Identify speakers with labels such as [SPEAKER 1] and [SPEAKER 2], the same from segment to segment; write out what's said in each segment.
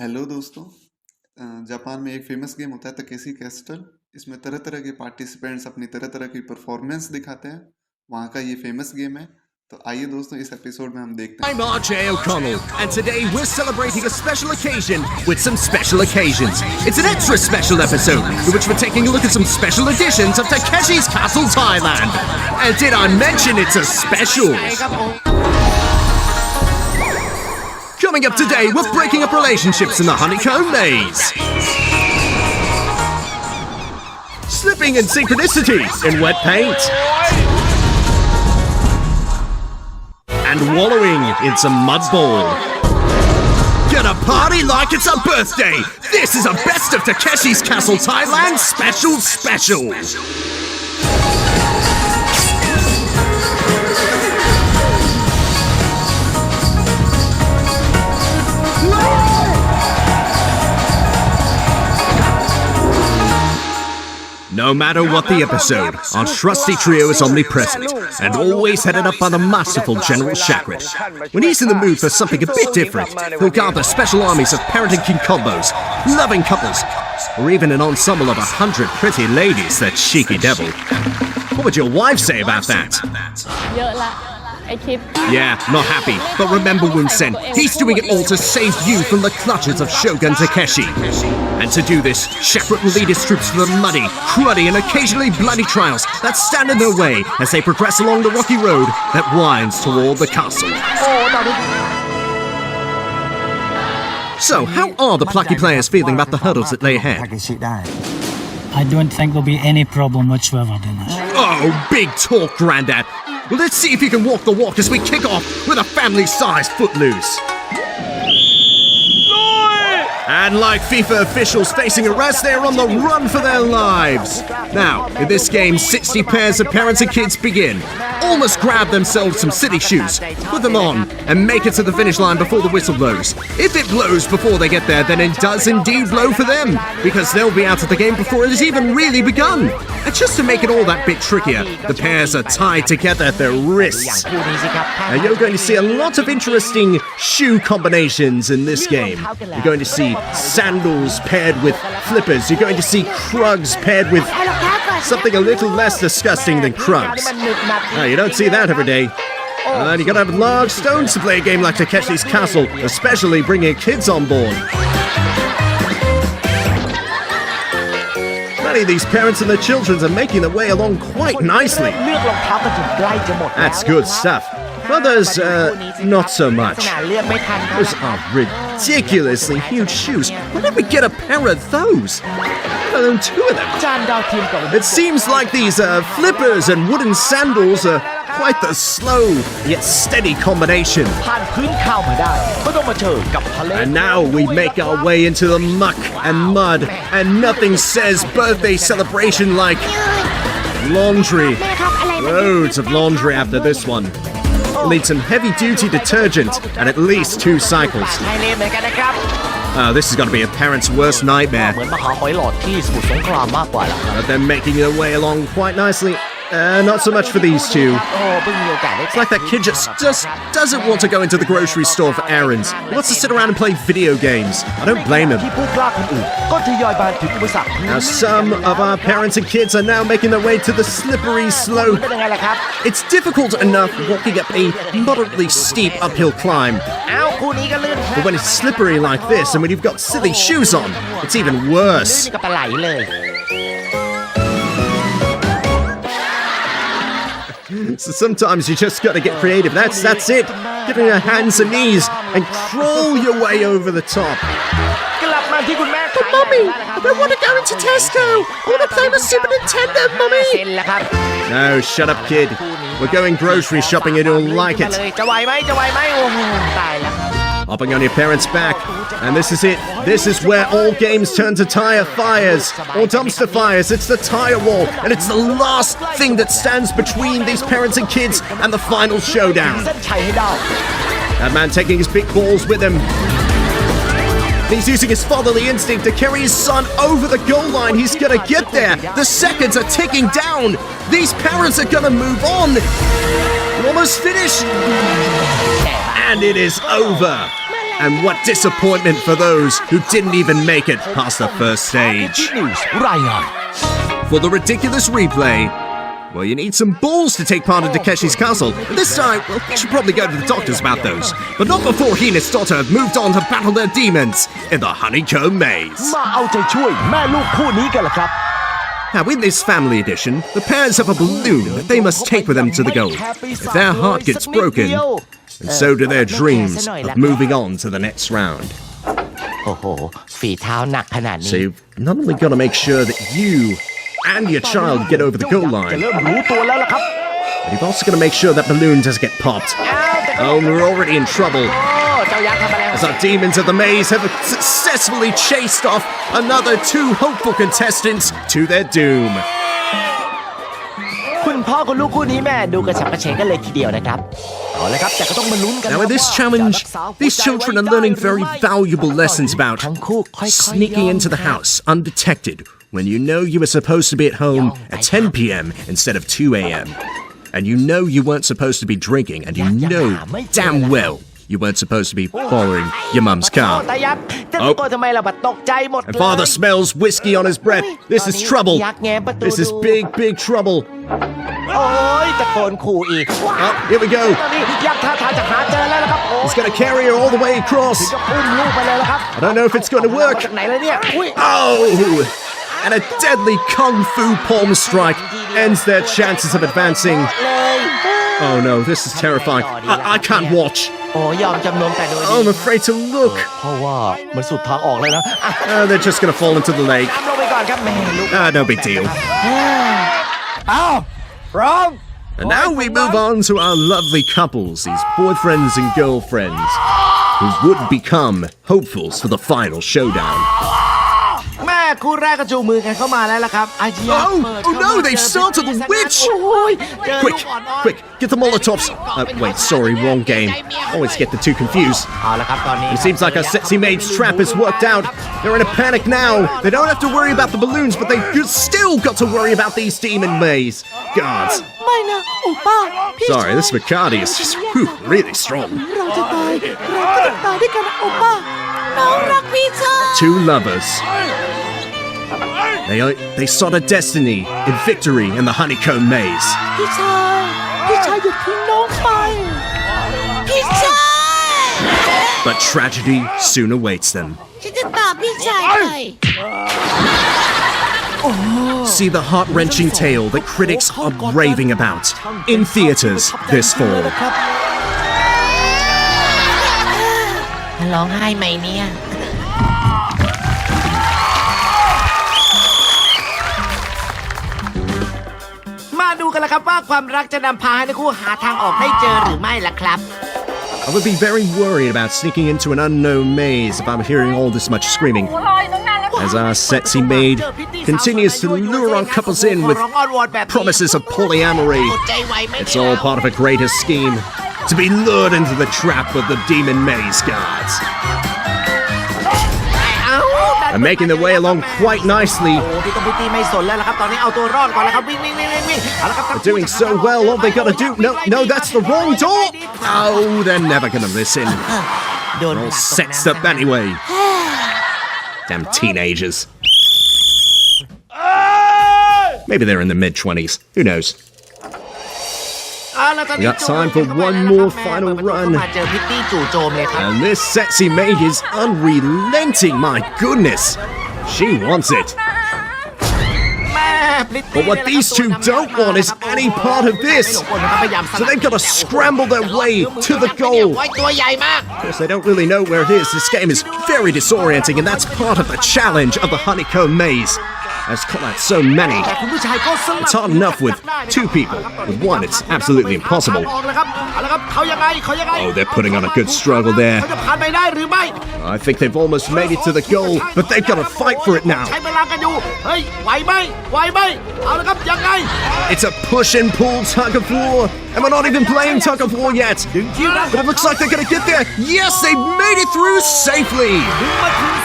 [SPEAKER 1] Hello दोस्तों। Japan में एक फेमस गेम होता है तकेशी कैस्टल। इसमें तरह तरह के पार्टिसिपेंट्स अपनी तरह तरह की परफॉर्मेंस दिखाते हैं। वहाँ का ये फेमस गेम है। तो आइए दोस्तों इस एपिसोड में हम देखते हैं।
[SPEAKER 2] I'm RJ O'Connell, and today we're celebrating a special occasion with some special occasions. It's an extra special episode in which we're taking a look at some special editions of Takashi's Castle, Thailand. And did I mention it's a special? Coming up today, we're breaking up relationships in the honeycomb maze. Slipping in synchronicity in wet paint. And wallowing in some mud bowl. Gonna party like it's a birthday! This is a Best of Takashi's Castle Thailand special! No matter what the episode, our trusty trio is omnipresent and always headed up by the masterful General Chakra. When he's in the mood for something a bit different, he'll gather special armies of parenting king combos, loving couples, or even an ensemble of 100 pretty ladies, that cheeky devil. What would your wife say about that? Yeah, not happy. But remember, Wunsen, he's doing it all to save you from the clutches of Shogun Takashi. And to do this, Chakra will lead his troops through the muddy, cruddy, and occasionally bloody trials that stand in their way as they progress along the rocky road that winds toward the castle. So, how are the plucky players feeling about the hurdles that lay ahead?
[SPEAKER 3] I don't think there'll be any problem whatsoever, Dennis.
[SPEAKER 2] Oh, big talk, Grandad. Well, let's see if you can walk the walk as we kick off with a family-sized footloose. And like FIFA officials facing arrest, they're on the run for their lives. Now, in this game, 60 pairs of parents and kids begin. All must grab themselves some city shoes, put them on, and make it to the finish line before the whistle blows. If it blows before they get there, then it does indeed blow for them, because they'll be out of the game before it has even really begun. And just to make it all that bit trickier, the pairs are tied together at their wrists. Now, you're going to see a lot of interesting shoe combinations in this game. You're going to see sandals paired with flippers. You're going to see Krugs paired with something a little less disgusting than Krugs. Now, you don't see that every day. And you gotta have large stones to play a game like Takashi's Castle, especially bringing kids on board. Many of these parents and their children are making their way along quite nicely. That's good stuff. Others, not so much. Those are ridiculously huge shoes. Where did we get a pair of those? Let alone two of them. It seems like these flippers and wooden sandals are quite the slow yet steady combination. And now we make our way into the muck and mud, and nothing says birthday celebration like laundry. Loads of laundry after this one. We'll need some heavy-duty detergent and at least 2 cycles. This is going to be a parent's worst nightmare. But they're making their way along quite nicely. Not so much for these two. It's like that kid just doesn't want to go into the grocery store for errands. He wants to sit around and play video games. I don't blame him. Now, some of our parents and kids are now making their way to the slippery slope. It's difficult enough walking up a moderately steep uphill climb. But when it's slippery like this, and when you've got silly shoes on, it's even worse. So sometimes you just gotta get creative. That's it. Get on your hands and knees and crawl your way over the top.
[SPEAKER 4] But Mummy, I don't want to go into Tesco. I want to play with Super Nintendo, Mummy.
[SPEAKER 2] No, shut up, kid. We're going grocery shopping and you'll like it. Hopping on your parents' back. And this is it. This is where all games turn to tire fires or dumpster fires. It's the tire wall, and it's the last thing that stands between these parents and kids and the final showdown. That man taking his big balls with him. He's using his fatherly instinct to carry his son over the goal line. He's gonna get there. The seconds are ticking down. These parents are gonna move on. We're almost finished. And it is over. And what disappointment for those who didn't even make it past the first stage. For the ridiculous replay, well, you need some balls to take part in Takeshi's castle. And this time, well, you should probably go to the doctors about those. But not before he and his daughter have moved on to battle their demons in the honeycomb maze.
[SPEAKER 5] มาเอาใจช่วยแม่ลูกคู่นี้กันล่ะครับ
[SPEAKER 2] Now, in this family edition, the parents have a balloon that they must take with them to the goal. If their heart gets broken, and so do their dreams of moving on to the next round.
[SPEAKER 5] โอ้โหฝีเท้าหนักขนาดนี้
[SPEAKER 2] So you've not only got to make sure that you and your child get over the goal
[SPEAKER 5] จะ
[SPEAKER 2] line,
[SPEAKER 5] เริ่มรู้ตัวแล้วล่ะครับ
[SPEAKER 2] but you've also got to make sure that balloon doesn't get popped. Oh, we're already in trouble.
[SPEAKER 5] เจ้ายักษ์ทำอะไร
[SPEAKER 2] As our demons of the maze have successfully chased off another 2 hopeful contestants to their doom.
[SPEAKER 5] คุณพ่อคุณลูกคู่นี้แม่ดูกระฉับกระเฉงกันเลยทีเดียวนะครับเอาละครับแต่ก็ต้องมาลุ้นกัน
[SPEAKER 2] Now in this challenge, these children are learning very valuable lessons about
[SPEAKER 5] ทั้งคู่ค่อยๆ
[SPEAKER 2] sneaking into the house undetected when you know you were supposed to be at home at 10 p.m. instead of 2 a.m. And you know you weren't supposed to be drinking, and you know damn well you weren't supposed to be following your mum's car.
[SPEAKER 5] ตายักษ์จะตะโกนทำไมล่ะบัดตกใจหมด
[SPEAKER 2] And father smells whiskey on his breath. This is trouble. This is big, big trouble.
[SPEAKER 5] โอ้ยตะโกนขู่อีก
[SPEAKER 2] Oh, here we go.
[SPEAKER 5] ตอนนี้ยักษ์ท่าทางจะหาเจอแล้วนะครับโอ้ย
[SPEAKER 2] He's going to carry her all the way across.
[SPEAKER 5] จะอุ้มลูกไปเลยแล้วครับ
[SPEAKER 2] I don't know if it's going to work.
[SPEAKER 5] จากไหนเลยเนี่ยอุ้ย
[SPEAKER 2] Oh! And a deadly kung fu palm strike ends their chances of advancing.
[SPEAKER 5] เลย
[SPEAKER 2] Oh no, this is terrifying. I can't watch.
[SPEAKER 5] โอ้ยอมจำนนแต่โดยดี
[SPEAKER 2] I'm afraid to look.
[SPEAKER 5] เพราะว่ามันสุดทางออกเลยนะอ่ะ
[SPEAKER 2] They're just going to fall into the lake.
[SPEAKER 5] ลงไปก่อนครับแม่ลูก
[SPEAKER 2] No big deal.
[SPEAKER 5] อ้าวพร้อม
[SPEAKER 2] And now we move on to our lovely couples, these boyfriends and girlfriends, who would become hopefuls for the final showdown.
[SPEAKER 5] แม่คู่แรกก็จูงมือกันเข้ามาแล้วล่ะครับอาเจีย
[SPEAKER 2] Oh no, they've started the witch!
[SPEAKER 5] โอ้ยเจอลู
[SPEAKER 2] Quick,
[SPEAKER 5] กอ่อนๆ
[SPEAKER 2] quick, get the Molotovs. Wait, sorry, wrong game. Always get the two confused.
[SPEAKER 5] เอาละครับตอนนี้
[SPEAKER 2] It seems like our sexy maid's trap has worked out. They're in a panic now. They don't have to worry about the balloons, but they've still got to worry about these demon maze guards.
[SPEAKER 4] ไม่นะโอป้าพี่
[SPEAKER 2] Sorry, this Bacardi is just really strong.
[SPEAKER 4] เราจะตายเราก็ต้องตายด้วยกันนะโอป้าน้องรักพี่ชาย
[SPEAKER 2] Two lovers. They sought a destiny in victory in the honeycomb maze.
[SPEAKER 4] พี่ชายอย่าทิ้งน้องไปพี่ชาย
[SPEAKER 2] But tragedy soon awaits them.
[SPEAKER 4] ฉันจะตามพี่ชายไป
[SPEAKER 2] See the heart-wrenching tale that critics are raving about in theaters this fall.
[SPEAKER 5] ร้องไห้ไหมเนี่ยมาดูกันละครับว่าความรักจะนำพาให้ทั้งคู่หาทางออกได้เจอหรือไม่ล่ะครับ
[SPEAKER 2] I would be very worried about sneaking into an unknown maze if I'm hearing all this much screaming. As our sexy maid continues to lure our couples in with promises of polyamory, it's all part of a greater scheme to be lured into the trap of the demon maze guards. And making their way along quite nicely. They're doing so well, all they gotta do... No, that's the wrong door! Oh, they're never gonna listen. They're all sexed up anyway. Damn teenagers. Maybe they're in their mid-20s. Who knows? We got time for one more final run. And this sexy maid is unrelenting, my goodness. She wants it. But what these two don't want is any part of this. So they've got to scramble their way to the goal. Of course, they don't really know where it is. This game is very disorienting, and that's part of the challenge of the honeycomb maze. There's so many. It's hard enough with two people. With one, it's absolutely impossible. Oh, they're putting on a good struggle there. I think they've almost made it to the goal, but they've got to fight for it now. It's a push and pull tug of war, and we're not even playing tug of war yet. But it looks like they're going to get there. Yes, they made it through safely.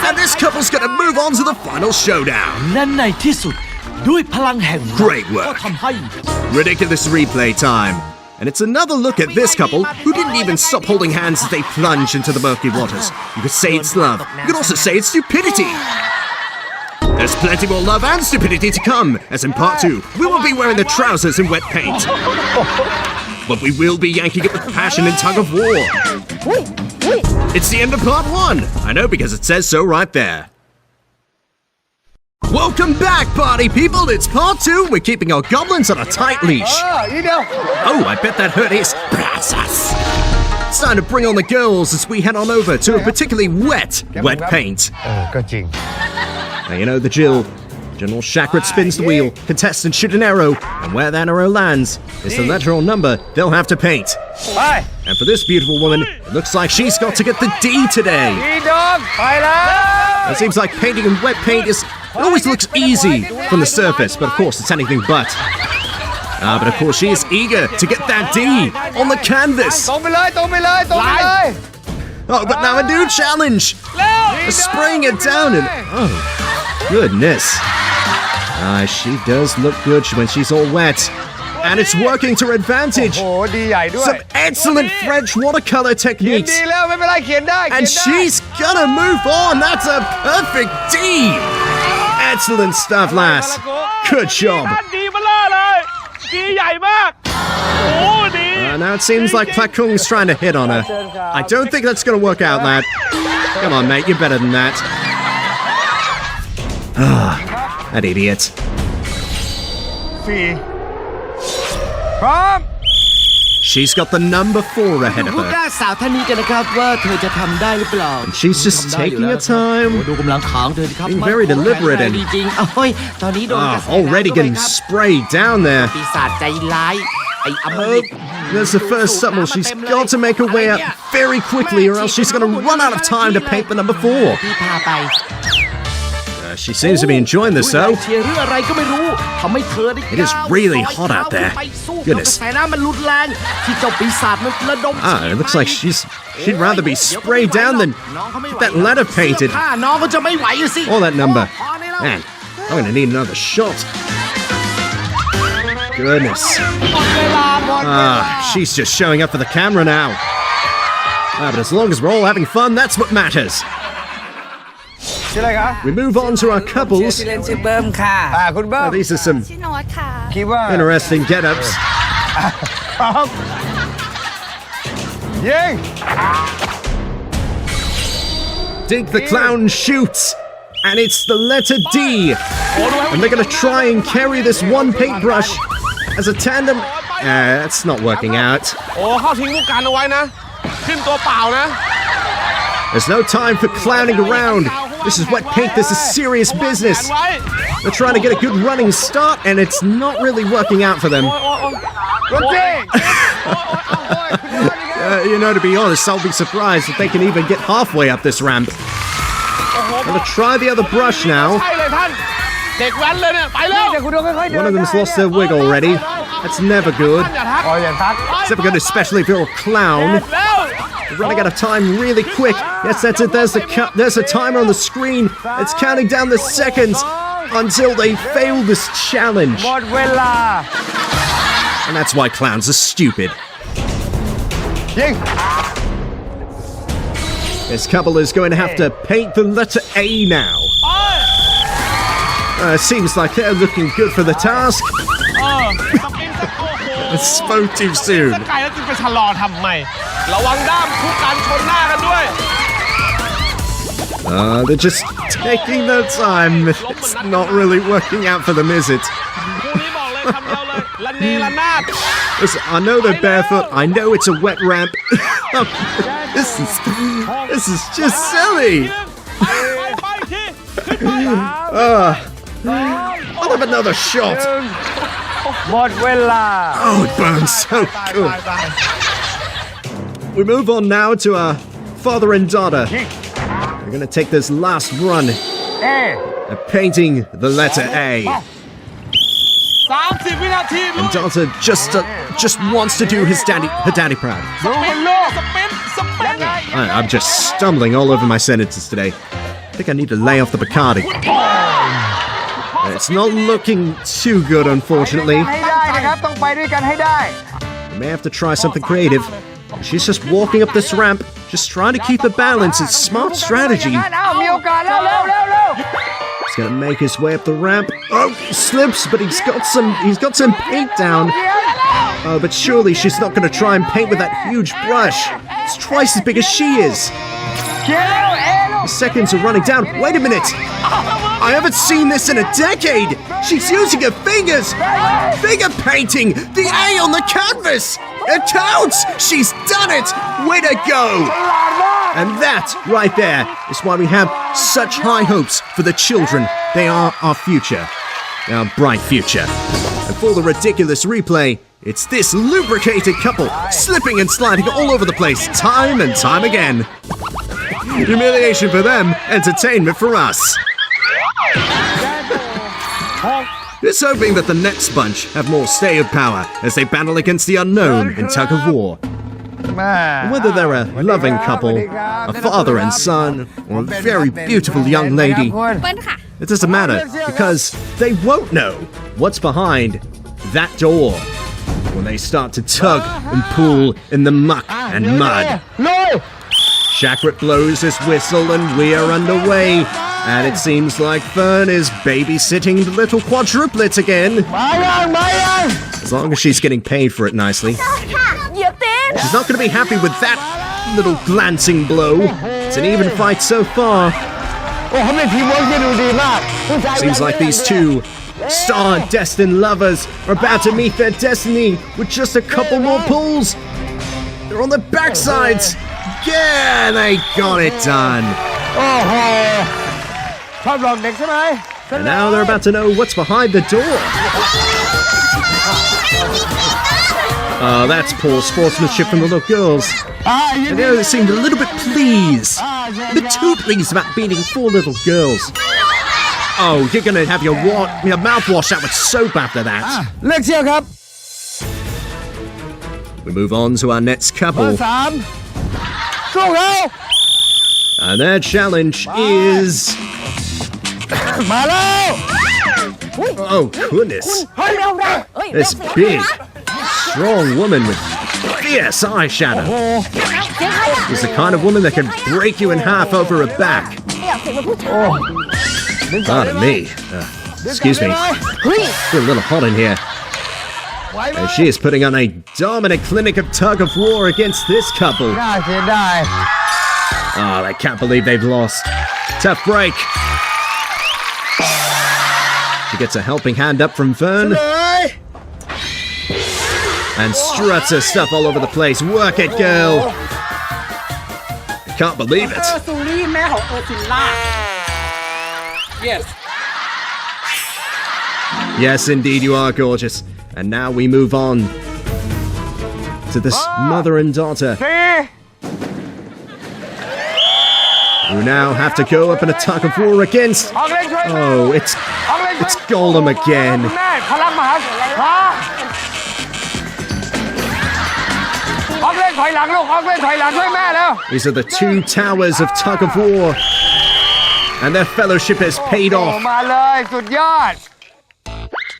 [SPEAKER 2] And this couple's going to move on to the final showdown.
[SPEAKER 3] และในที่สุดด้วยพลังแห่ง
[SPEAKER 2] Great work. Ridiculous replay time. And it's another look at this couple who didn't even stop holding hands as they plunged into the murky waters. You could say it's love. You could also say it's stupidity. There's plenty more love and stupidity to come, as in part 2, we will be wearing the trousers in wet paint. But we will be yanking it with passion and tug of war. It's the end of part 1. I know, because it says so right there. Welcome back, party people! It's part 2. We're keeping our goblins on a tight leash. Oh, I bet that hurt his process. It's time to bring on the girls as we head on over to a particularly wet paint. Now you know the drill. General Chakrat spins the wheel, contestants shoot an arrow, and where that arrow lands is the letter or number they'll have to paint. And for this beautiful woman, it looks like she's got to get the D today. It seems like painting in wet paint it always looks easy from the surface, but of course it's anything but. But of course she is eager to get that D on the canvas. Oh, but now a new challenge! Spraying it down and... oh, goodness. She does look good when she's all wet. And it's working to her advantage. Some excellent French watercolor techniques. And she's gonna move on. That's a perfect D. Excellent stuff, lass. Good job. Now it seems like Plakung's trying to hit on her. I don't think that's gonna work out, lad. Come on, mate, you're better than that. That idiot. She's got the number 4 ahead of her. And she's just taking her time, being very deliberate and already getting sprayed down there. There's the first subtle. She's got to make her way up very quickly or else she's going to run out of time to paint the number 4. She seems to be enjoying this, though. It is really hot out there. Goodness. It looks like she'd rather be sprayed down than get that letter painted. Or that number. Man, I'm going to need another shot. Goodness. She's just showing up for the camera now. But as long as we're all having fun, that's what matters. We move on to our couples. These are some interesting get-ups. Dig the clown shoots, and it's the letter D. And they're going to try and carry this one paintbrush as a tandem. It's not working out. There's no time for clowning around. This is wet paint, this is serious business. They're trying to get a good running start, and it's not really working out for them. You know, to be honest, I'll be surprised if they can even get halfway up this ramp. I'm gonna try the other brush now. One of them's lost their wig already. That's never good. It's never good, especially if you're a clown. We're running out of time really quick. Yes, that's it. There's a timer on the screen. It's counting down the seconds until they fail this challenge. And that's why clowns are stupid. This couple is going to have to paint the letter A now. Seems like they're looking good for the task. I spoke too soon. They're just taking their time. It's not really working out for them, is it? Listen, I know they're barefoot. I know it's a wet ramp. This is just silly. I'll have another shot. Oh, it burns so good. We move on now to our father and daughter. We're going to take this last run at painting the letter A. And daughter just wants to do her daddy proud. I'm just stumbling all over my sentences today. I think I need to lay off the Bacardi. It's not looking too good, unfortunately. We may have to try something creative. She's just walking up this ramp, just trying to keep the balance. It's smart strategy. He's gonna make his way up the ramp. Oh, he slips, but he's got some paint down. Oh, but surely she's not gonna try and paint with that huge brush. It's twice as big as she is. The seconds are running down. Wait a minute! I haven't seen this in a decade! She's using her fingers! Finger painting! The A on the canvas! It counts! She's done it! Way to go! And that, right there, is why we have such high hopes for the children. They are our future. Our bright future. And for the ridiculous replay, it's this lubricated couple slipping and sliding all over the place, time and time again. Humiliation for them, entertainment for us. Just hoping that the next bunch have more staying power as they battle against the unknown in tug of war. Whether they're a loving couple, a father and son, or a very beautiful young lady, it doesn't matter because they won't know what's behind that door when they start to tug and pull in the muck and mud. Chakrit blows his whistle and we are underway. And it seems like Fern is babysitting the little quadruplets again. As long as she's getting paid for it nicely. She's not going to be happy with that little glancing blow. It's an even fight so far. Seems like these two star-destined lovers are about to meet their destiny with just a couple more pulls. They're on the backsides. Yeah, they got it done. And now they're about to know what's behind the door. Oh, that's poor sportsmanship from the little girls. And they seemed a little bit pleased. A bit too pleased about beating 4 little girls. Oh, you're gonna have your mouth washed out with soap after that. We move on to our next couple. And their challenge is... Oh, goodness. This big, strong woman with fierce eyeshadow. She's the kind of woman that can break you in half over her back. Pardon me. Excuse me. It's a little hot in here. And she is putting on a dominant clinic of tug of war against this couple. Oh, I can't believe they've lost. Tough break. She gets a helping hand up from Fern. And struts her stuff all over the place. Work it, girl. I can't believe it. Yes, indeed, you are gorgeous. And now we move on to this mother and daughter who now have to go up in a tug of war against... Oh, it's Golem again. These are the 2 towers of tug of war. And their fellowship has paid off.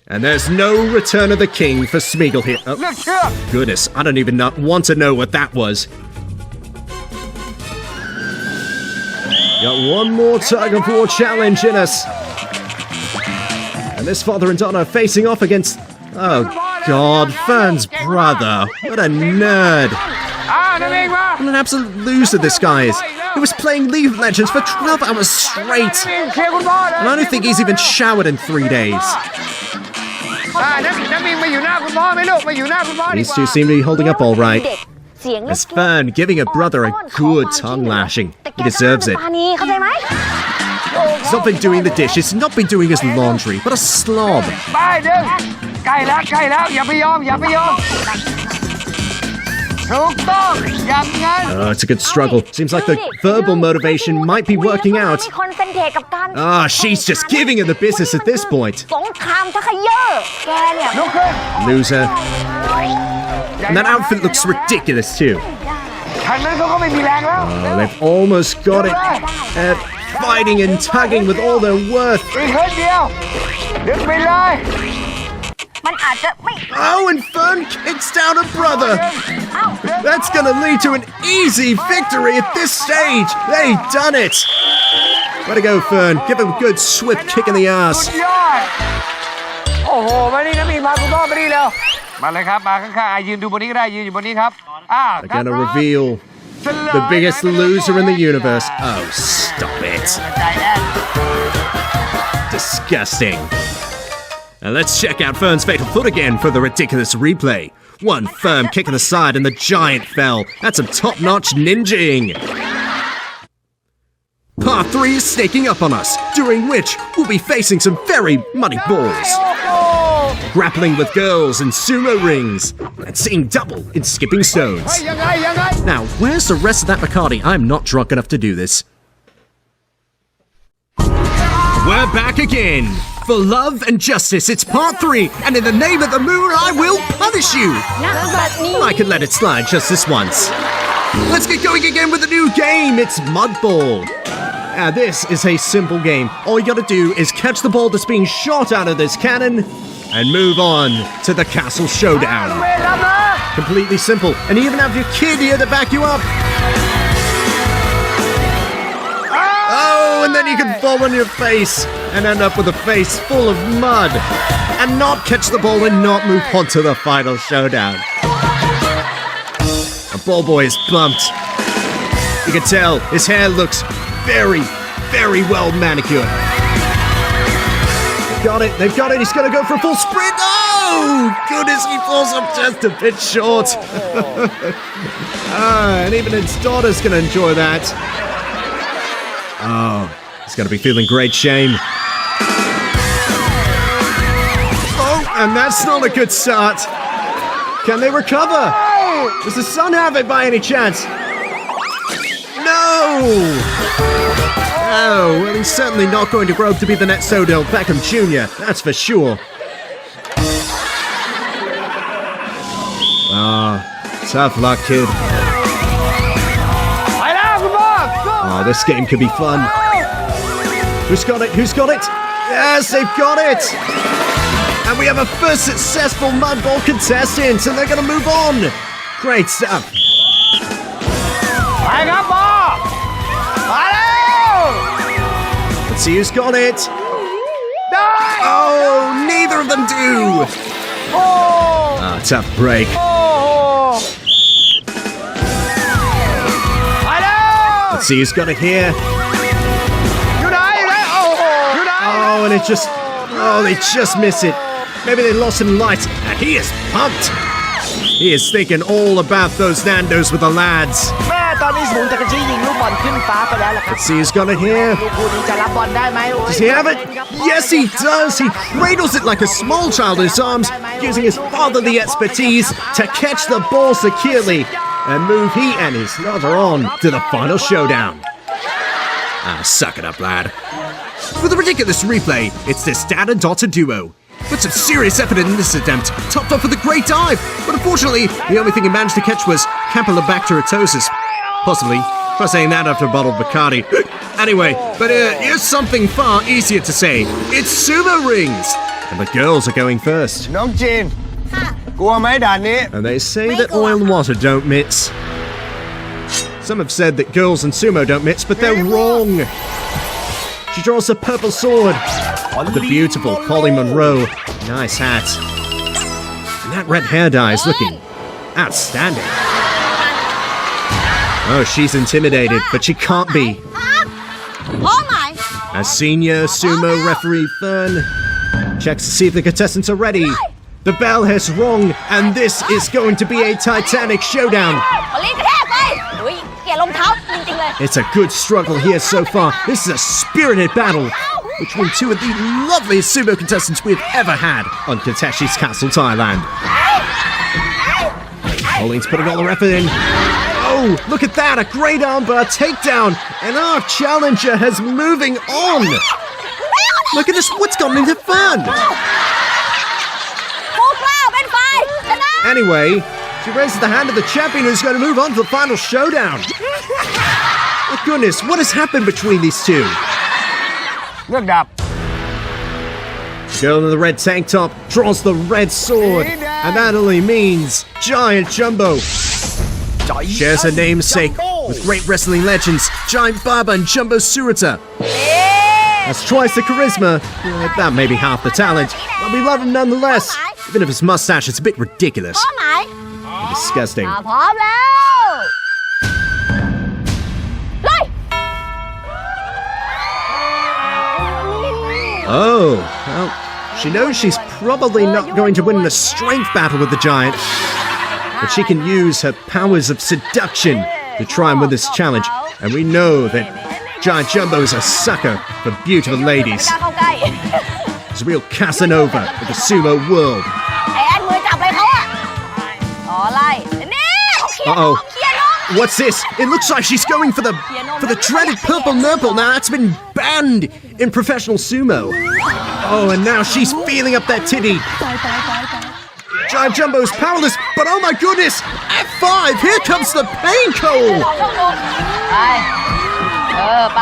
[SPEAKER 2] And there's no Return of the King for Smeagol here. Oh, goodness, I don't even want to know what that was. Got one more tug of war challenge in us. And this father and daughter are facing off against... Oh, God, Fern's brother. What a nerd. What an absolute loser this guy is. He was playing League of Legends for 12 hours straight. And I don't think he's even showered in 3 days. These two seem to be holding up all right. As Fern giving her brother a good tongue lashing. He deserves it. He's not been doing the dishes, he's not been doing his laundry. What a slob. Oh, it's a good struggle. Seems like the verbal motivation might be working out. Ah, she's just giving her the business at this point. Loser. And that outfit looks ridiculous too. Oh, they've almost got it. Fighting and tugging with all their worth.
[SPEAKER 6] มันอาจจะไม่
[SPEAKER 2] Oh, and Fern kicks down a brother.
[SPEAKER 6] เอ้า
[SPEAKER 2] That's gonna lead to an easy victory at this stage. They done it. Way to go, Fern. Give him a good swift kick in the ass.
[SPEAKER 7] ยอดโอ้โหมานี่นะพี่มาคุณพ่อมานี่แล้วมาเลยครับมาข้างๆยืนดูบนนี้ก็ได้ยืนอยู่บนนี้ครับ
[SPEAKER 2] They're gonna reveal the biggest loser in the universe. Oh, stop it. Disgusting. Now let's check out Fern's fatal foot again for the ridiculous replay. One firm kick in the side and the giant fell. That's some top-notch ninjaing. Part 3 is snaking up on us, during which we'll be facing some very muddy balls. Grappling with girls in sumo rings, and seeing double in skipping stones. Now, where's the rest of that Bacardi? I'm not drunk enough to do this. We're back again! For love and justice, it's part 3, and in the name of the moon, I will punish you! I can let it slide just this once. Let's get going again with a new game! It's Mud Ball. Now, this is a simple game. All you gotta do is catch the ball that's being shot out of this cannon, and move on to the castle showdown. Completely simple, and you even have your kid here to back you up. Oh, and then you can fall on your face and end up with a face full of mud, and not catch the ball and not move on to the final showdown. The ball boy is bumped. You can tell his hair looks very, very well manicured. They've got it, he's gonna go for a full sprint. Oh, goodness, he falls up just a bit short. And even his daughter's gonna enjoy that. Oh, he's gonna be feeling great shame. Oh, and that's not a good start. Can they recover? Does the son have it by any chance? No! Oh, well, he's certainly not going to grow up to be the next Odell Beckham Jr., that's for sure. Tough luck, kid. Oh, this game could be fun. Who's got it? Who's got it? Yes, they've got it! And we have a first successful Mud Ball contestant, and they're gonna move on. Great stuff. Let's see who's got it. Oh, neither of them do. Tough break. Let's see who's got it here. Oh, and it just... Oh, they just miss it. Maybe they lost some light. And he is pumped. He is thinking all about those Nandos with the lads.
[SPEAKER 5] แม่ตอนนี้สมุนตะกะชี้ยิงลูกบอลขึ้นฟ้าไปแล้วล่ะครับ
[SPEAKER 2] Let's see who's got it here.
[SPEAKER 5] ลูกคู่นี้จะรับบอลได้ไหม
[SPEAKER 2] Does he have it? Yes, he does. He cradles it like a small child in his arms, using his fatherly expertise to catch the ball securely and move he and his lover on to the final showdown. Suck it up, lad. For the ridiculous replay, it's this dad and daughter duo. Put some serious effort in this attempt, topped off with a great dive, but unfortunately, the only thing he managed to catch was Campylobacteritosis. Possibly. Try saying that after a bottle of Bacardi. Anyway, but here's something far easier to say. It's sumo rings! And the girls are going first.
[SPEAKER 7] น้องจีนกลัวไหมด่านนี้
[SPEAKER 2] And they say that oil and water don't mix. Some have said that girls and sumo don't mix, but they're wrong. She draws a purple sword. The beautiful Polly Monroe. Nice hat. And that red hair dye is looking outstanding. Oh, she's intimidated, but she can't be. As senior sumo referee Fern checks to see if the contestants are ready. The bell has rung, and this is going to be a titanic showdown. It's a good struggle here so far. This is a spirited battle between two of the loveliest sumo contestants we've ever had on Takashi's Castle, Thailand. Pauline's putting all her effort in. Oh, look at that, a great armbar takedown, and our challenger has moving on. Look at this, what's gone into Fern? Anyway, she raises the hand of the champion who's going to move on to the final showdown. Oh goodness, what has happened between these two?
[SPEAKER 7] เลือกดาบ
[SPEAKER 2] Girl in the red tank top draws the red sword, and that only means Giant Jumbo shares her namesake with great wrestling legends Giant Baba and Jumbo Surata. That's twice the charisma, that may be half the talent, but we love him nonetheless, even if his mustache is a bit ridiculous and disgusting.
[SPEAKER 6] พร้อมแล้วเลย
[SPEAKER 2] Oh, well, she knows she's probably not going to win in a strength battle with the giant, but she can use her powers of seduction to try and win this challenge, and we know that Giant Jumbo is a sucker for beautiful ladies.
[SPEAKER 6] เข้าใกล้
[SPEAKER 2] He's a real Casanova of the sumo world.
[SPEAKER 6] ไอ้แอนมือจับเลยเขาอะอ๋อไล่นี่เขาเคลียร์น้อง
[SPEAKER 2] Uh-oh.
[SPEAKER 6] เคลียร์น้อง
[SPEAKER 2] What's this? It looks like she's going for the dreaded purple nurple. Now that's been banned in professional sumo. Oh, and now she's feeling up that titty. Giant Jumbo's powerless, but oh my goodness! F5! Here comes the pain cold!
[SPEAKER 6] ไปไป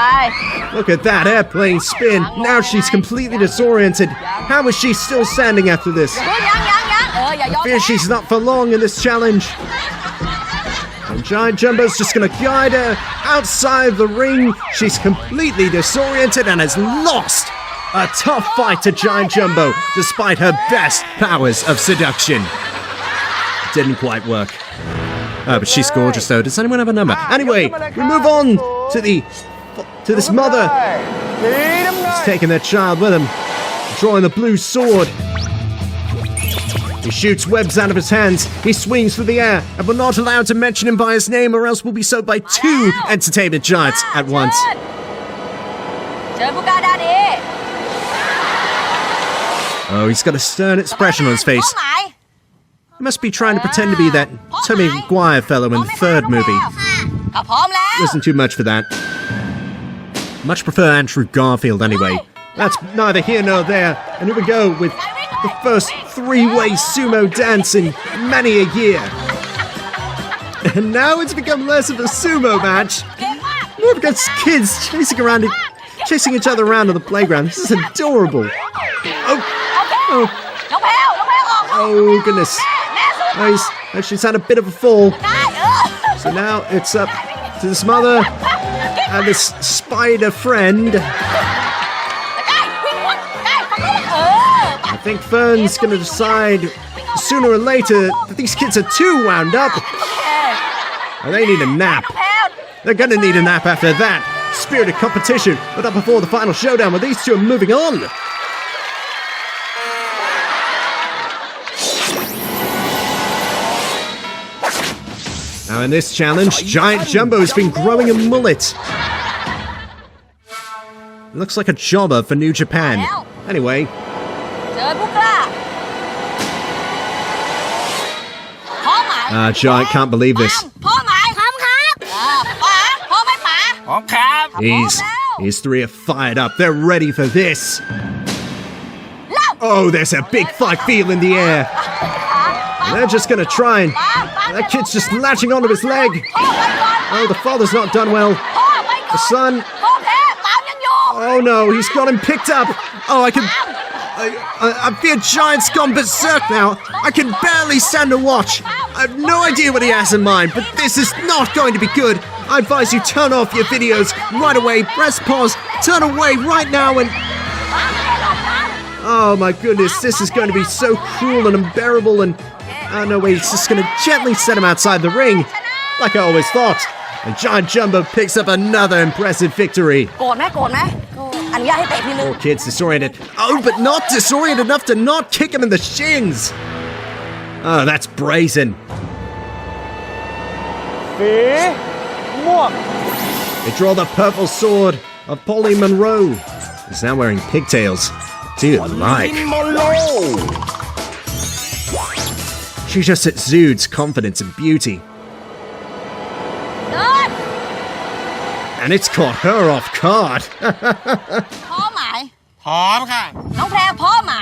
[SPEAKER 2] Look at that airplane spin. Now she's completely disoriented. How is she still standing after this?
[SPEAKER 6] ยังอย่ายอม
[SPEAKER 2] Fear she's not for long in this challenge. And Giant Jumbo's just gonna guide her outside the ring. She's completely disoriented and has lost. A tough fight to Giant Jumbo, despite her best powers of seduction. Didn't quite work. Oh, but she's gorgeous though. Does anyone have a number? Anyway, we move on to this mother. He's taking their child with him, drawing the blue sword. He shoots webs out of his hands. He swings through the air, and we're not allowed to mention him by his name, or else we'll be sold by 2 entertainment giants at once.
[SPEAKER 6] เชิญผู้กล้าด้านนี้
[SPEAKER 2] Oh, he's got a stern expression on his
[SPEAKER 6] พร้อ
[SPEAKER 2] face.
[SPEAKER 6] มหมาย
[SPEAKER 2] He must be trying to pretend to be that Tommy Maguire fellow in the 3rd movie.
[SPEAKER 6] ถ้าพร้อมแล้ว
[SPEAKER 2] Wasn't too much for that. Much prefer Andrew Garfield anyway. That's neither here nor there. And here we go with the first 3-way sumo dance in many a year. And now it's become less of a sumo match.
[SPEAKER 6] เก่งมาก
[SPEAKER 2] More against kids chasing each other around on the playground. This is adorable. Oh,
[SPEAKER 6] น้องแพลวน้องแพลวออก
[SPEAKER 2] oh goodness.
[SPEAKER 6] แม่สู้
[SPEAKER 2] Nice. She's had a bit of a fall.
[SPEAKER 6] ได้
[SPEAKER 2] So now it's up to this mother and this spider friend.
[SPEAKER 6] ได้วิ่งวนได้ฝั่งนู้น
[SPEAKER 2] I think Fern's gonna decide sooner or later that these kids are too wound up. And they need a nap.
[SPEAKER 6] แพลว
[SPEAKER 2] They're gonna need a nap after that. Spirited competition, but not before the final showdown where these two are moving on. Now in this challenge, Giant Jumbo's been growing a mullet. Looks like a jobber for New Japan. Anyway,
[SPEAKER 6] เชิญผู้กล้าพร้อมไหม
[SPEAKER 2] Giant can't believe this.
[SPEAKER 6] พร้อมไหมพร้อมครับป๋าพร้อมไหมป๋า
[SPEAKER 7] พร้อมครับ
[SPEAKER 2] These 3 are fired up. They're ready for this.
[SPEAKER 6] เล่า
[SPEAKER 2] Oh, there's a big fight feel in the air. They're just gonna try and... That kid's just latching onto his leg.
[SPEAKER 6] พ่อไปก่อน
[SPEAKER 2] Oh, the father's not done well.
[SPEAKER 6] พ่อไปก่อน
[SPEAKER 2] The son...
[SPEAKER 6] พ่อแพ้ตามยังอยู่
[SPEAKER 2] Oh no, he's got him picked up. Oh, I fear Giant's gone berserk now. I can barely stand to watch. I have no idea what he has in mind, but this is not going to be good. I advise you turn off your videos right away. Press pause, turn away right now and... Oh my goodness, this is going to be so cruel and unbearable and... Oh no, wait, he's just going to gently set him outside the ring. Like I always thought. And Giant Jumbo picks up another impressive victory.
[SPEAKER 6] โกรธไหมโกรธไหมอนุญาตให้เตะทีนึง
[SPEAKER 2] Poor kid's disoriented. Oh, but not disoriented enough to not kick him in the shins. Oh, that's brazen.
[SPEAKER 7] สีม่วง
[SPEAKER 2] They draw the purple sword of Polly Monroe. He's now wearing pigtails. Dear like. She just exudes confidence and beauty.
[SPEAKER 6] เดิน
[SPEAKER 2] And it's caught her off guard.
[SPEAKER 6] พร้อมไหม
[SPEAKER 7] พร้อมค่ะ
[SPEAKER 6] น้องแพรพร้อมไหม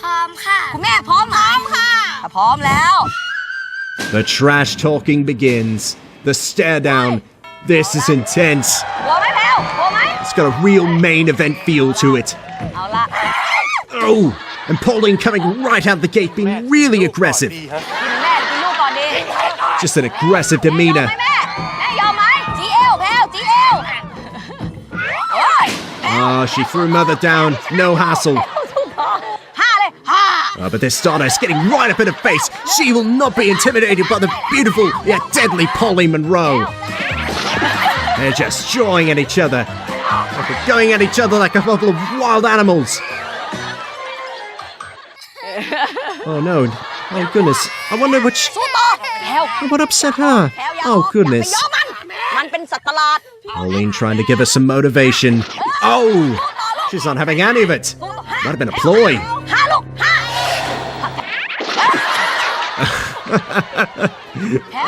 [SPEAKER 6] พร้อมค่ะคุณแม่พร้อมไหมพร้อมค่ะพร้อมแล้ว
[SPEAKER 2] The trash talking begins. The stare down. This is intense.
[SPEAKER 6] กลัวไหมแพรวกลัวไหม
[SPEAKER 2] It's got a real main event feel to it.
[SPEAKER 6] เอาละ
[SPEAKER 2] Oh, and Pauline coming right out the gate being really aggressive.
[SPEAKER 6] กินแม่หรือกินลูกก่อนดี
[SPEAKER 2] Just an aggressive
[SPEAKER 6] ยอม
[SPEAKER 2] demeanor.
[SPEAKER 6] ไหมแม่แม่ยอมไหมจีเอลแพลวจีเอลโอ้ย
[SPEAKER 2] Oh, she threw mother down. No hassle.
[SPEAKER 6] ห้าเลยห้า
[SPEAKER 2] Oh, but this daughter is getting right up in her face. She will not be intimidated by the beautiful yet deadly Pauline Monroe. They're just jawing at each other. Like they're going at each other like a couple of wild animals. Oh no. Oh goodness. I wonder which...
[SPEAKER 6] สู้ต่อแพลว
[SPEAKER 2] What upset her?
[SPEAKER 6] แพลวอย่า
[SPEAKER 2] Oh goodness.
[SPEAKER 6] อย่าไปยอมมันเป็นสัตว์ประหลาด
[SPEAKER 2] Pauline trying to give us some motivation. Oh! She's not having any of it. Might have been a ploy.
[SPEAKER 6] ห้าลูกห้า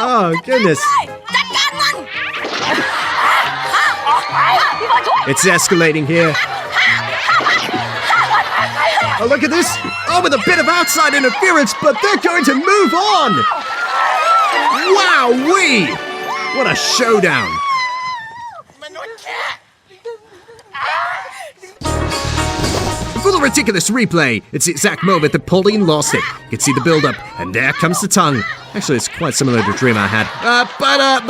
[SPEAKER 2] Oh goodness.
[SPEAKER 6] จัดการมันพี่บอลช่วย
[SPEAKER 2] It's escalating here. Oh, look at this. Oh, with a bit of outside interference, but they're going to move on. Wow-wee. What a showdown. For the ridiculous replay, it's the exact moment that Pauline lost it. You can see the build-up, and there comes the tongue. Actually, it's quite similar to a dream I had.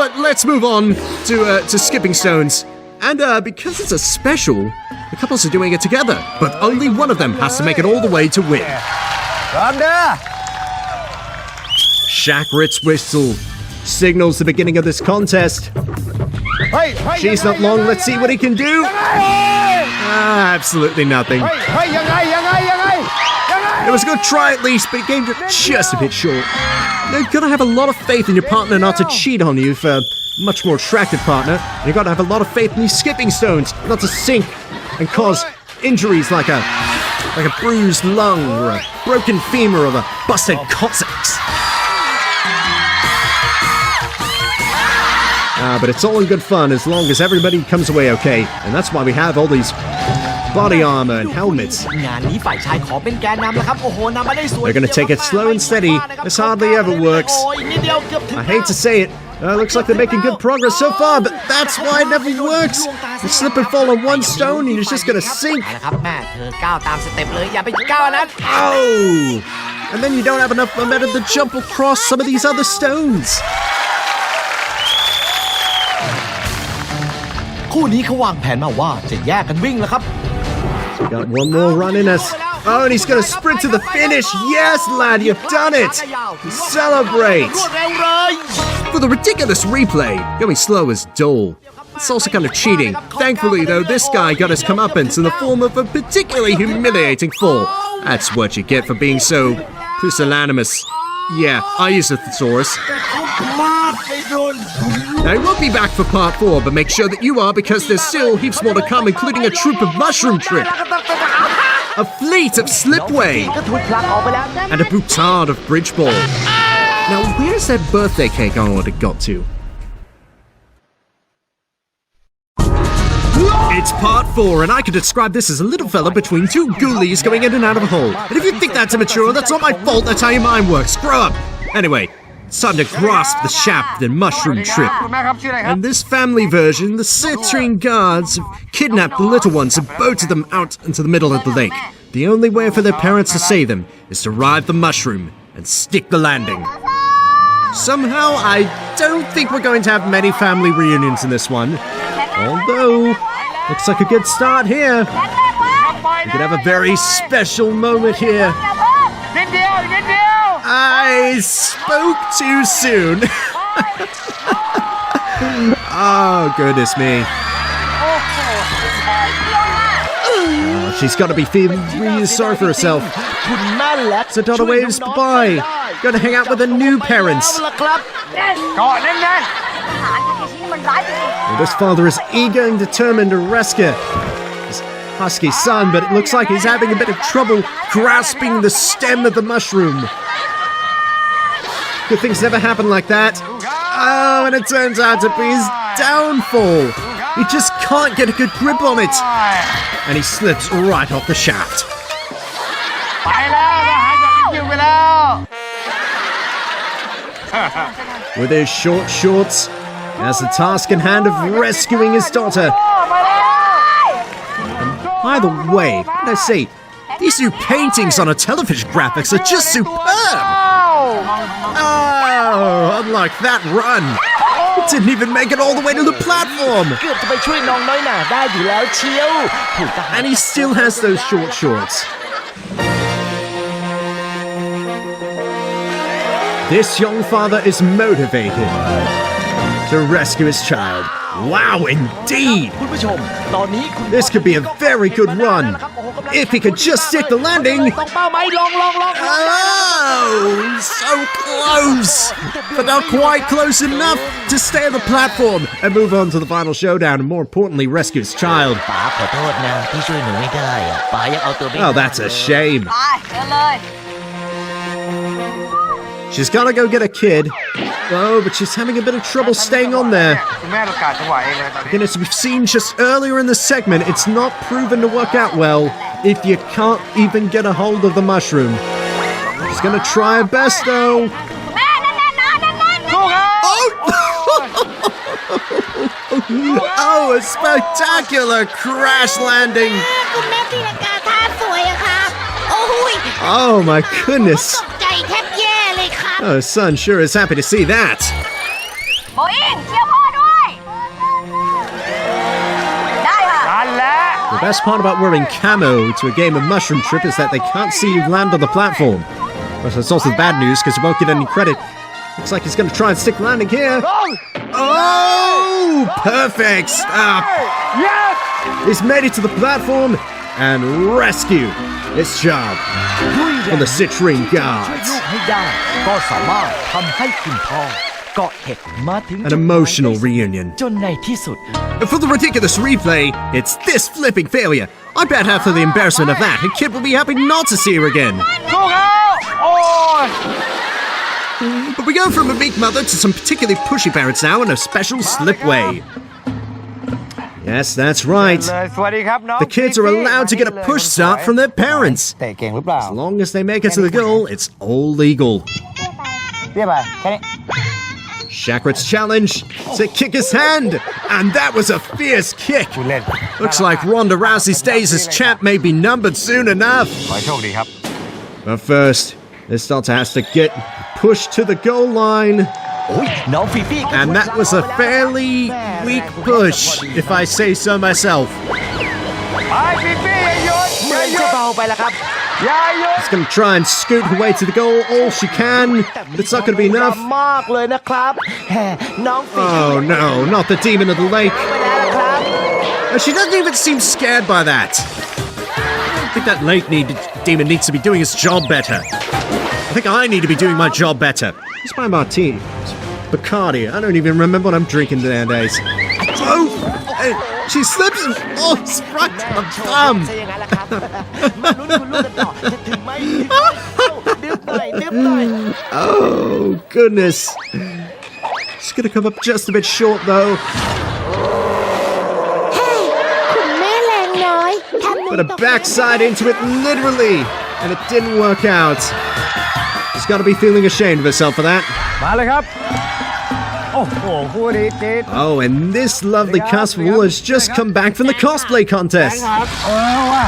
[SPEAKER 2] But let's move on to skipping stones. And because it's a special, the couples are doing it together. But only one of them has to make it all the way to win. Shaq Ritz whistle signals the beginning of this contest. She's not long. Let's see what he can do. Absolutely nothing. It was a good try at least, but it came just a bit short. You've got to have a lot of faith in your partner not to cheat on you for a much more attractive partner. And you've got to have a lot of faith in these skipping stones not to sink and cause injuries like a bruised lung or a broken femur or a busted coccyx. But it's all in good fun as long as everybody comes away okay. And that's why we have all these body armor and helmets.
[SPEAKER 5] งานนี้ฝ่ายชายขอเป็นแกนนำแล้วครับโอ้โหนำมาได้สวย
[SPEAKER 2] They're gonna take it slow and steady. This hardly ever works.
[SPEAKER 5] โอ้ยนิดเดียวเกือบถึง
[SPEAKER 2] I hate to say it. Looks like they're making good progress so far, but that's why it never works. You slip and fall on one stone and you're just gonna sink.
[SPEAKER 5] นะครับแม่เธอก้าวตามสเต็ปเลยอย่าไปก้าวอันนั้น
[SPEAKER 2] Oh! And then you don't have enough momentum to jump across some of these other stones.
[SPEAKER 5] คู่นี้เขาวางแผนมาว่าจะแยกกันวิ่งแล้วครับ
[SPEAKER 2] Got one more run in us. Oh, and he's gonna sprint to the finish. Yes, lad, you've done it. Celebrate.
[SPEAKER 5] รวดเร็วเลย
[SPEAKER 2] For the ridiculous replay, going slow is dull. It's also kind of cheating. Thankfully, though, this guy got his comeuppance in the form of a particularly humiliating fall. That's what you get for being so pusillanimous. Yeah, I use a thesaurus. Now, I won't be back for part 4, but make sure that you are because there's still heaps more to come, including a troop of mushroom trip, a fleet of slipway,
[SPEAKER 5] ก็ถูกผลักออกไปแล้ว
[SPEAKER 2] and a boutade of bridge ball. Now, where's that birthday cake I already got to? It's part 4, and I could describe this as a little fella between two ghoulies going in and out of a hole. And if you think that's immature, that's not my fault, that's how your mind works. Grow up! Anyway, it's time to grasp the shaft and mushroom trip.
[SPEAKER 7] คุณแม่ครับชื่ออะไรครับ
[SPEAKER 2] In this family version, the citrine guards have kidnapped the little ones and boated them out into the middle of the lake. The only way for their parents to save them is to ride the mushroom and stick the landing. Somehow, I don't think we're going to have many family reunions in this one. Although, looks like a good start here. We could have a very special moment here.
[SPEAKER 7] นิดเดียวนิดเดียว
[SPEAKER 2] I spoke too soon. Oh, goodness me. Oh, she's got to be feeling really sorry for herself. So Donna waves bye. Going to hang out with her new parents.
[SPEAKER 5] เอาละครับ
[SPEAKER 7] เกาะแน่น
[SPEAKER 2] Well, this father is eager and determined to rescue his husky son, but it looks like he's having a bit of trouble grasping the stem of the mushroom. Good things never happen like that. Oh, and it turns out to be his downfall. He just can't get a good grip on it. And he slips right off the shaft.
[SPEAKER 7] ๆไปแล้วนะหายจากคิวไปแล้ว
[SPEAKER 2] With his short shorts, he has the task in hand of rescuing his daughter. And by the way, what did I say? These new paintings on a television graphics are just superb! Oh, unlike that run. It didn't even make it all the way to the platform.
[SPEAKER 5] เกือบจะไปช่วยน้องน้อยหน่าได้อยู่แล้วเชียวถูกทหาร
[SPEAKER 2] And he still has those short shorts. This young father is motivated to rescue his child. Wow, indeed!
[SPEAKER 5] คุณผู้ชมตอนนี้คุณ
[SPEAKER 2] This could be a very good run. If he could just stick the landing.
[SPEAKER 5] ต้องเป้าไหมลอง
[SPEAKER 2] Oh, so close! But not quite close enough to stay on the platform and move on to the final showdown and more importantly rescue his child.
[SPEAKER 5] ป๋าขอโทษนะที่ช่วยหนูไม่ได้อะป๋ายังเอาตัวไม่
[SPEAKER 2] Oh, that's a shame.
[SPEAKER 6] ไปเชิญเลย
[SPEAKER 2] She's gotta go get a kid. Oh, but she's having a bit of trouble staying on there.
[SPEAKER 7] คุณแม่เรากาดจังหวะเองเลยตอนนี้
[SPEAKER 2] Again, as we've seen just earlier in the segment, it's not proven to work out well if you can't even get a hold of the mushroom. She's gonna try her best though.
[SPEAKER 6] แม่นั่นๆ
[SPEAKER 7] สู้ครับ
[SPEAKER 2] Oh, a spectacular crash landing.
[SPEAKER 6] คุณแม่ตีลังกาท่าสวยอะครับโอ้ย
[SPEAKER 2] Oh my goodness.
[SPEAKER 6] ตกใจแทบแย่เลยครับ
[SPEAKER 2] Oh, son sure is happy to see that.
[SPEAKER 6] โบอิงเชียร์พ่อด้วย ได้ค่ะ
[SPEAKER 7] นั่นแหละ
[SPEAKER 2] The best part about wearing camo to a game of Mushroom Trip is that they can't see you land on the platform. But it's also bad news because you won't get any credit. Looks like he's going to try and stick landing here. Oh, perfect stop.
[SPEAKER 7] yes
[SPEAKER 2] He's made it to the platform and rescue his job on the citrine guards.
[SPEAKER 5] ลูกให้ได้ก็สามารถทำให้คุณพ่อเกาะเห็ดมาถึง
[SPEAKER 2] An emotional reunion.
[SPEAKER 5] จนในที่สุด
[SPEAKER 2] And for the ridiculous replay, it's this flipping failure. I bet after the embarrassment of that, a kid will be happy not to see her again.
[SPEAKER 7] สู้ครับโอ้ย
[SPEAKER 2] But we go from a meek mother to some particularly pushy parents now in a special slipway. Yes, that's right.
[SPEAKER 7] เลยสวัสดีครับน้อง
[SPEAKER 2] The kids are allowed to get a push start from their parents.
[SPEAKER 7] เตะเก่งหรือเปล่า
[SPEAKER 2] As long as they make it to the goal, it's all legal.
[SPEAKER 7] เรียบไปแค่นี้
[SPEAKER 2] Chakrat's challenge to kick his hand, and that was a fierce kick.
[SPEAKER 7] คุณเล่น
[SPEAKER 2] Looks like Ronda Rousey's days as champ may be numbered soon enough.
[SPEAKER 7] ขอให้โชคดีครับ
[SPEAKER 2] But first, this starter has to get pushed to the goal line.
[SPEAKER 5] โอ้ยน้องฟีฟี่ก็
[SPEAKER 2] And that was a fairly weak push, if I say so myself.
[SPEAKER 7] ไปพี่พี่อย่าหยุด
[SPEAKER 5] เหมือนจะเบาไปแล้วครับ
[SPEAKER 7] อย่าหยุด
[SPEAKER 2] She's going to try and scoot her way to the goal all she can, but it's not going to be enough.
[SPEAKER 5] มากเลยนะครับแหมน้องฟีฟี่
[SPEAKER 2] Oh no, not the demon of the lake.
[SPEAKER 5] ไปแล้วนะครับ
[SPEAKER 2] And she doesn't even seem scared by that. I think that demon needs to be doing his job better. I think I need to be doing my job better. It's my martini. Bacardi. I don't even remember what I'm drinking nowadays. Oh! She slips and falls right on her thumb.
[SPEAKER 5] ใช่อย่างนั้นแหละครับ มาลุ้นคุณลูกกันต่อจะถึงไหมถึงไหมเอ้าดึ๊บหน่อยดึ๊บหน่อย
[SPEAKER 2] Oh, goodness. She's gonna come up just a bit short, though.
[SPEAKER 6] คุณแม่แรงน้อยทำหนู
[SPEAKER 2] But a backside into it, literally. And it didn't work out. She's gotta be feeling ashamed of herself for that.
[SPEAKER 7] มาเลยครับ โอ้โหคู่นี้ติด
[SPEAKER 2] Oh, and this lovely cosplay has just come back from the cosplay contest.
[SPEAKER 7] ครับว่ะ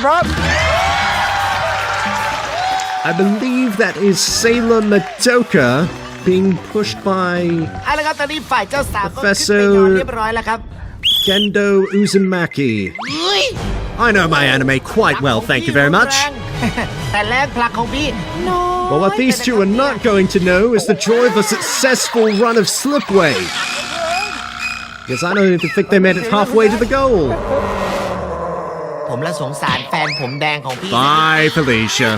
[SPEAKER 7] ครับ
[SPEAKER 2] I believe that is Sailor Madoka being pushed by
[SPEAKER 5] เอาละครับตอนนี้ฝ่ายเจ้าสาวก็ขึ้นไป
[SPEAKER 2] Professor
[SPEAKER 5] นอนเรียบร้อยแล้วครับ
[SPEAKER 2] Gendo Uzumaki.
[SPEAKER 5] เฮ้ย
[SPEAKER 2] I know my anime quite well, thank you very much.
[SPEAKER 5] แต่แรงผลักของพี่น้อย
[SPEAKER 2] But what these two are not going to know is the joy of a successful run of Slipway. Because I don't even think they made it halfway to the goal.
[SPEAKER 5] ผมละสงสารแฟนผมแดงของพี่
[SPEAKER 2] Bye, Felicia.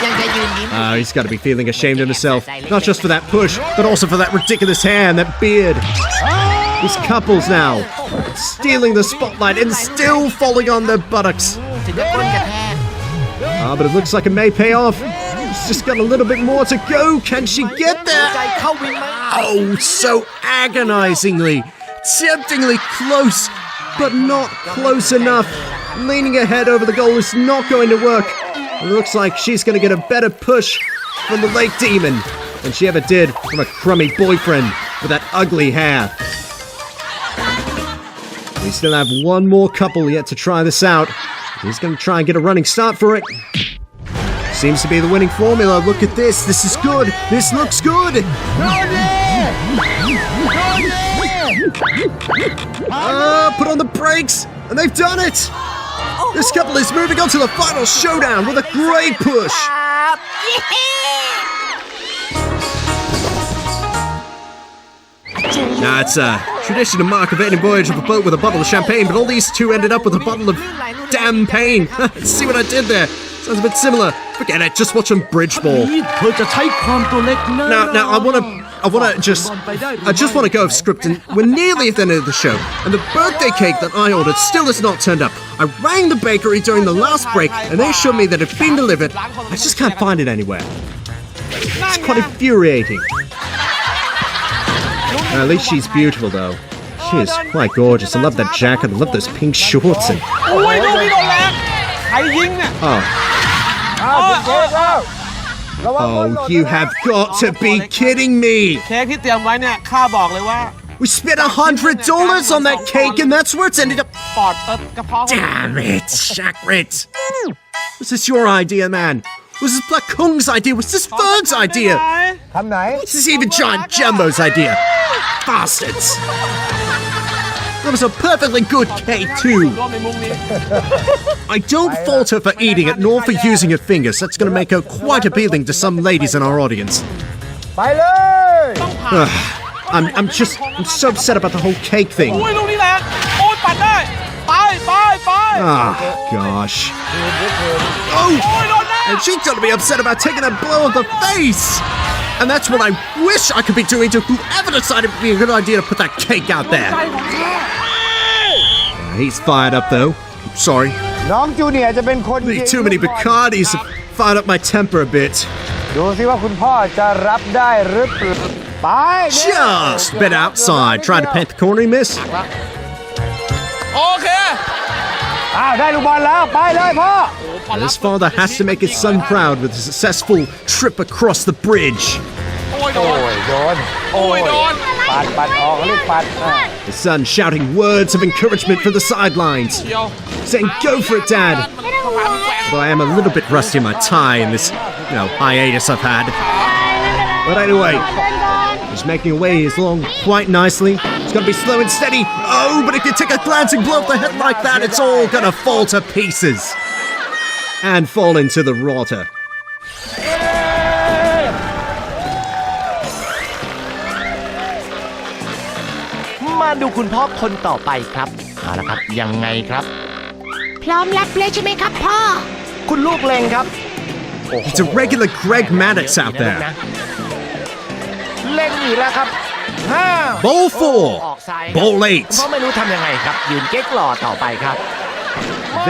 [SPEAKER 5] ยังจะยืนยิ้ม
[SPEAKER 2] He's got to be feeling ashamed of himself. Not just for that push, but also for that ridiculous hair and that beard. These couples now, stealing the spotlight and still falling on their buttocks.
[SPEAKER 5] ถึงจะก้นกระแทก
[SPEAKER 2] But it looks like it may pay off. She's just got a little bit more to go. Can she get
[SPEAKER 5] ใจ
[SPEAKER 2] there?
[SPEAKER 5] เข้าวินไหม
[SPEAKER 2] Oh, so agonizingly, temptingly close, but not close enough. Leaning her head over the goal is not going to work. It looks like she's going to get a better push from the lake demon than she ever did from a crummy boyfriend with that ugly hair. We still have one more couple yet to try this out. He's going to try and get a running start for it. Seems to be the winning formula. Look at this. This is good. This looks good. Put on the brakes, and they've done it. This couple is moving on to the final showdown with a great push. Now, it's a tradition to mark a maiden voyage of a boat with a bottle of champagne, but all these two ended up with a bottle of damn pain. See what I did there? Sounds a bit similar. Forget it, just watch them bridge ball. Now, I just want to go off script, and we're nearly at the end of the show, and the birthday cake that I ordered still has not turned up. I rang the bakery during the last break, and they assured me that it had been delivered. I just can't find it anywhere. It's quite infuriating. At least she's beautiful, though. She is quite gorgeous. I love that jacket. I love those pink shorts. And... Oh, you have got to be kidding me! We spent $100 on that cake, and that's where it's ended up. Damn it, Chakrit! Was this your idea, man? Was this Black Kung's idea? Was this Ferg's idea? Was this even Giant Jumbo's idea? Bastards! That was a perfectly good cake, too. I don't fault her for eating it, nor for using her fingers. That's going to make her quite appealing to some ladies in our audience. I'm so upset about the whole cake thing. Ah, gosh. Oh! And she's going to be upset about taking a blow of the face! And that's what I wish I could be doing to whoever decided it would be a good idea to put that cake out there. He's fired up, though. Sorry. The too many Bacardis have fired up my temper a bit. Just been outside, trying to paint the corner, miss. This father has to make his son proud with a successful trip across the bridge. His son shouting words of encouragement from the sidelines, saying, "Go for it, Dad." Though I am a little bit rusty in my tie in this, hiatus I've had. But anyway, he's making away his long quite nicely. It's gonna be slow and steady. Oh, but if you take a glancing blow of the head like that, it's all gonna fall to pieces. And fall into the water.
[SPEAKER 5] มาดูคุณพ่อคนต่อไปครับเอาละครับยังไงครับพร้อมรับเลยใช่ไหมครับพ่อคุณลูกเลงครับ
[SPEAKER 2] It's a regular Greg Maddox out there.
[SPEAKER 5] เล่นอีกแล้วครับ
[SPEAKER 2] Ball 4 Ball 8
[SPEAKER 5] พ่อไม่รู้ทำยังไงครับยืนเก๊กหล่อต่อไปครับ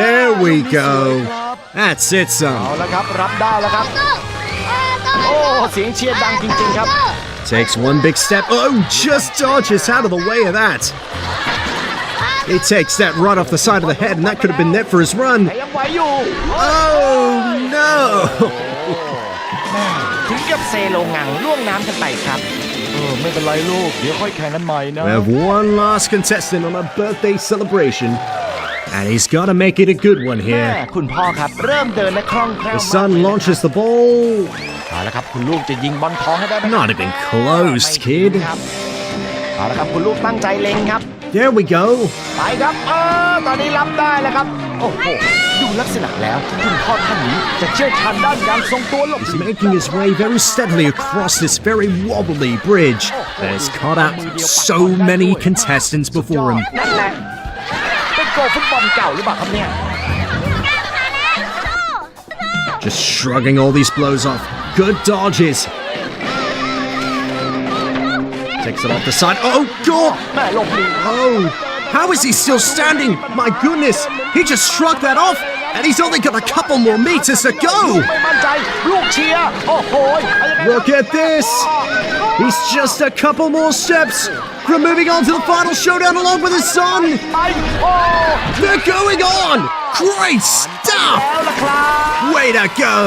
[SPEAKER 2] There we go. That's it, son.
[SPEAKER 5] เอาละครับรับได้แล้วครับโอ้เสียงเชียร์ดังจริงๆครับ
[SPEAKER 2] Takes one big step. Oh, just dodges out of the way of that. He takes that right off the side of the head, and that could have been net for his run. Oh, no.
[SPEAKER 5] ถึงกับเซโลงังล่วงน้ำกันไปครับไม่เป็นไรลูกเดี๋ยวค่อยแข่งกันใหม่นะ
[SPEAKER 2] We have one last contestant on a birthday celebration, and he's got to make it a good one here.
[SPEAKER 5] คุณพ่อครับเริ่มเดินและคล่องแคล่ว
[SPEAKER 2] The son launches the ball.
[SPEAKER 5] เอาละครับคุณลูกจะยิงบอลทองให้ได้ไหม
[SPEAKER 2] Not even close, kid.
[SPEAKER 5] เอาละครับคุณลูกตั้งใจเล็งครับ
[SPEAKER 2] There we go.
[SPEAKER 5] ไปครับตอนนี้รับได้แล้วครับโอ้โหดูลักษณะแล้วคุณพ่อท่านนี้จะเชี่ยวชาญด้านการทรงตัวหลบ
[SPEAKER 2] He's making his way very steadily across this very wobbly bridge that has caught out so many contestants before him.
[SPEAKER 5] นั่นแหละเป็นโกฟุตบอลเก่าหรือเปล่าครับเนี่ย
[SPEAKER 2] Just shrugging all these blows off. Good dodges. Takes it off the side. Oh, God!
[SPEAKER 5] แม่หลบหลี
[SPEAKER 2] Oh, how is he still standing? My goodness, he just shrugged that off, and he's only got a couple more meters to go.
[SPEAKER 5] ไม่มั่นใจลูกเชียร์โอ้โห
[SPEAKER 2] Look at this. He's just a couple more steps from moving on to the final showdown along with his son.
[SPEAKER 5] ไปโอ้
[SPEAKER 2] They're going on. Great
[SPEAKER 5] แล้ว
[SPEAKER 2] stuff.
[SPEAKER 5] นะครับ
[SPEAKER 2] Way to go.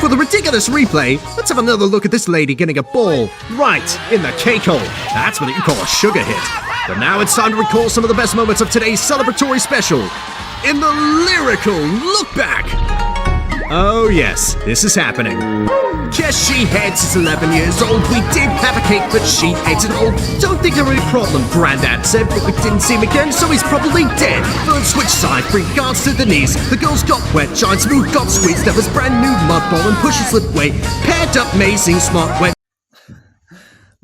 [SPEAKER 2] For the ridiculous replay, let's have another look at this lady getting a ball right in the cake hole. That's what you call a sugar hit. But now it's time to recall some of the best moments of today's celebratory special in the lyrical look back. Oh yes, this is happening. Takashi heads is 11 years old. We did have a cake, but she ate it all. Don't think there any problem, Grandad said, but we didn't see him again, so he's probably dead. Bird switch side, bring guards to the knees. The girls got wet, giant smooth got squeezed. There was brand new mud ball and push and slip away. Paired up, amazing, smart, wet.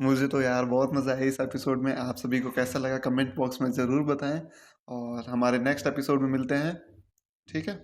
[SPEAKER 1] मुझे तो यार बहुत मज़ा आया इस episode में। आप सभी को कैसा लगा कमेंट बॉक्स में ज़रूर बताएं और हमारे नेक्स्ट एपिसोड में मिलते हैं। ठीक है।